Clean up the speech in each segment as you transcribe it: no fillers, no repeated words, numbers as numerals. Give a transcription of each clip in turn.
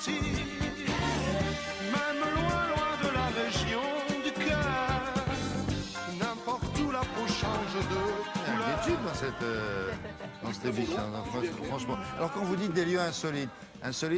parti, même loin, loin de la région du cœur. N'importe où la peau change de Il y a couleur. des tubes dans cette émission, franchement. Alors quand vous dites des lieux insolites,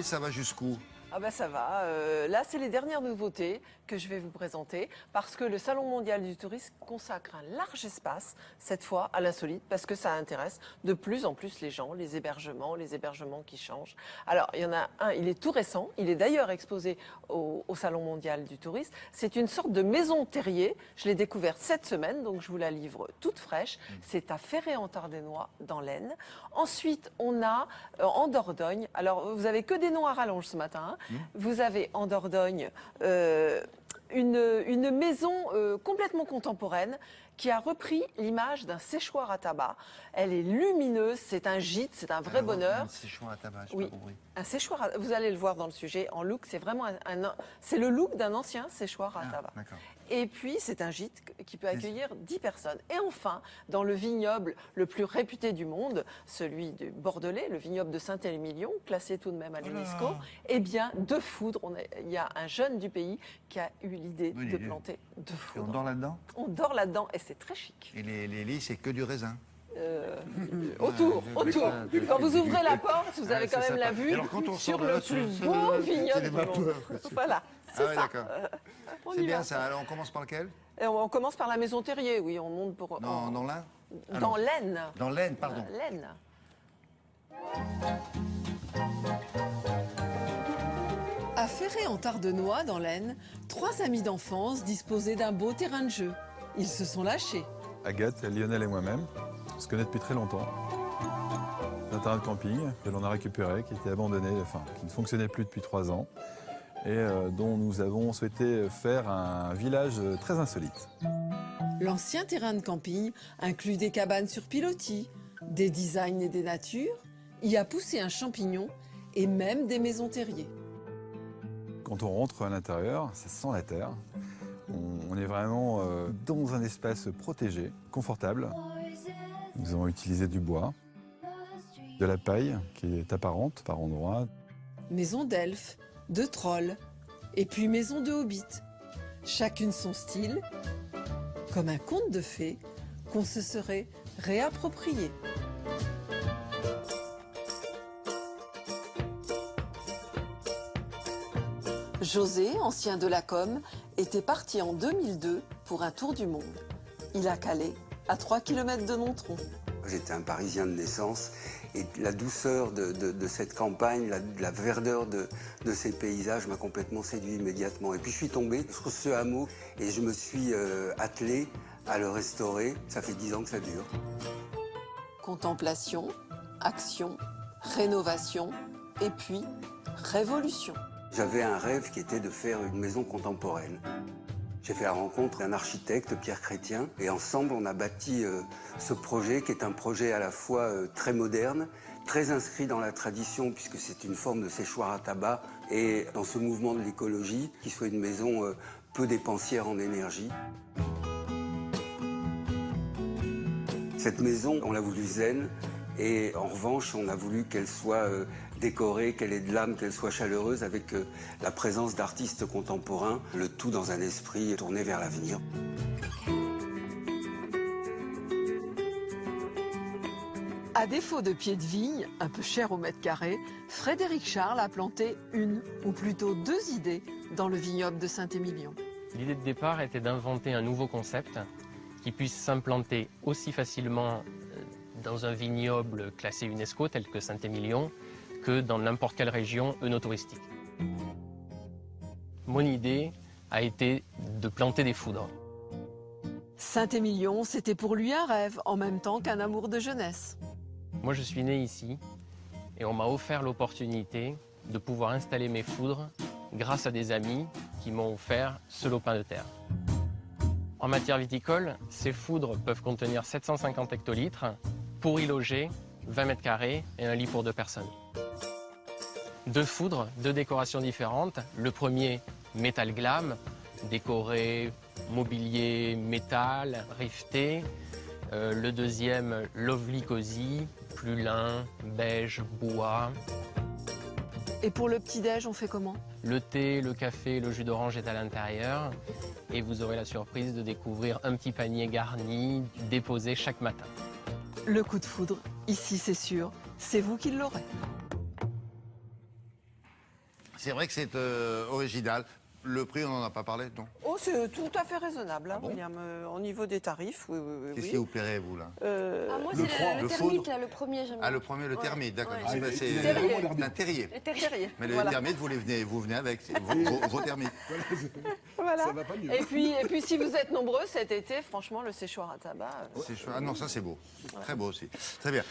ça va jusqu'où? Ah ben ça va. Là, c'est les dernières nouveautés que je vais vous présenter parce que le Salon mondial du tourisme consacre un large espace, cette fois, à l'insolite parce que ça intéresse de plus en plus les gens, les hébergements qui changent. Alors, il y en a un, il est tout récent. Il est d'ailleurs exposé au Salon mondial du tourisme. C'est une sorte de maison terrier. Je l'ai découverte cette semaine, donc je vous la livre toute fraîche. C'est à Ferré-en-Tardenois, dans l'Aisne. Ensuite, on a en Dordogne. Alors, vous avez que des noms à rallonge ce matin. Hein. Vous avez en Dordogne une maison complètement contemporaine qui a repris l'image d'un séchoir à tabac. Elle est lumineuse, c'est un gîte, c'est un vrai bonheur. Un séchoir à tabac, je Oui, pas compris. un séchoir, vous allez le voir dans le sujet, en look, c'est vraiment c'est le look d'un ancien séchoir à tabac. D'accord. Et puis, c'est un gîte qui peut accueillir 10 personnes. Et enfin, dans le vignoble le plus réputé du monde, celui du Bordelais, le vignoble de Saint-Émilion, classé tout de même à l'UNESCO, eh bien, de foudre. Il y a un jeune du pays qui a eu l'idée Bonne de idée. planter de Et on foudre. dort là-dedans? On dort là-dedans et c'est très chic. Et les lits, c'est que du raisin? Autour. Quand vous ouvrez la porte, vous avez quand c'est même la sympa. vue Et alors, quand on sur sort de le là, plus c'est beau des vignoble du vapeurs, monde. quoi. Voilà, c'est Ah ouais, ça. d'accord. On C'est y bien va. ça. Alors on commence par lequel? Et on commence par la maison Terrier, oui, on monte pour... Dans l'Ain? Ah Dans non. l'Aisne. Dans l'Aisne, pardon. L'Aisne. À Ferré-en-Tardenois, dans l'Aisne, 3 amis d'enfance disposaient d'un beau terrain de jeu. Ils se sont lâchés. Agathe, Lionel et moi-même, on se connaît depuis très longtemps. Un terrain de camping que l'on a récupéré, qui était abandonné, enfin, qui ne fonctionnait plus depuis 3 ans, et dont nous avons souhaité faire un village très insolite. L'ancien terrain de camping inclut des cabanes sur pilotis, des designs et des natures, y a poussé un champignon et même des maisons terriers. Quand on rentre à l'intérieur, ça sent la terre. On est vraiment dans un espace protégé, confortable. Nous avons utilisé du bois, de la paille qui est apparente par endroits. Maison d'elfes, de trolls, et puis maison de hobbits. Chacune son style, comme un conte de fées qu'on se serait réapproprié. José, ancien de la Com, était parti en 2002 pour un tour du monde. Il a calé à 3 km de Nontron. J'étais un Parisien de naissance et la douceur de cette campagne, la verdeur de ces paysages m'a complètement séduit immédiatement. Et puis je suis tombé sur ce hameau et je me suis attelé à le restaurer. Ça fait 10 ans que ça dure. Contemplation, action, rénovation et puis révolution. J'avais un rêve qui était de faire une maison contemporaine. J'ai fait la rencontre d'un architecte, Pierre Chrétien, et ensemble on a bâti ce projet qui est un projet à la fois très moderne, très inscrit dans la tradition puisque c'est une forme de séchoir à tabac et dans ce mouvement de l'écologie, qui soit une maison peu dépensière en énergie. Cette maison, on l'a voulu zen et en revanche on a voulu qu'elle soit décorée, qu'elle ait de l'âme, qu'elle soit chaleureuse avec la présence d'artistes contemporains, le tout dans un esprit tourné vers l'avenir. À défaut de pieds de vigne, un peu cher au mètre carré, Frédéric Charles a planté une, ou plutôt 2 idées, dans le vignoble de Saint-Émilion. L'idée de départ était d'inventer un nouveau concept qui puisse s'implanter aussi facilement dans un vignoble classé UNESCO tel que Saint-Émilion que dans n'importe quelle région œnotouristique. Mon idée a été de planter des foudres. Saint-Émilion, c'était pour lui un rêve, en même temps qu'un amour de jeunesse. Moi, je suis né ici et on m'a offert l'opportunité de pouvoir installer mes foudres grâce à des amis qui m'ont offert ce lopin de terre. En matière viticole, ces foudres peuvent contenir 750 hectolitres pour y loger 20 mètres carrés et un lit pour 2 personnes. 2 foudres, 2 décorations différentes. Le premier, Metal Glam, décoré mobilier métal, rifté. Le deuxième, Lovely Cozy, plus lin, beige, bois. Et pour le petit-déj, on fait comment? Le thé, le café, le jus d'orange est à l'intérieur. Et vous aurez la surprise de découvrir un petit panier garni déposé chaque matin. Le coup de foudre, ici c'est sûr, c'est vous qui l'aurez. C'est vrai que c'est original. Le prix, on n'en a pas parlé, non? Oh, c'est tout à fait raisonnable, hein, Ah bon William. Au niveau des tarifs, oui, oui, oui. Qu'est-ce qui vous plairait, vous, là? Ah, moi, Le c'est froid, le le thermite, foudre. là, le premier, j'aime Ah, bien. le premier, le thermite, d'accord. Ouais. C'est Terrier. un terrier. Le terrier. Terrier. Mais le Voilà. thermite, vous venez avec vos thermites. Voilà. Ça va pas mieux. Et puis, si vous êtes nombreux cet été, franchement, le séchoir à tabac. Ah non, ça, c'est beau. Très beau aussi. Très bien.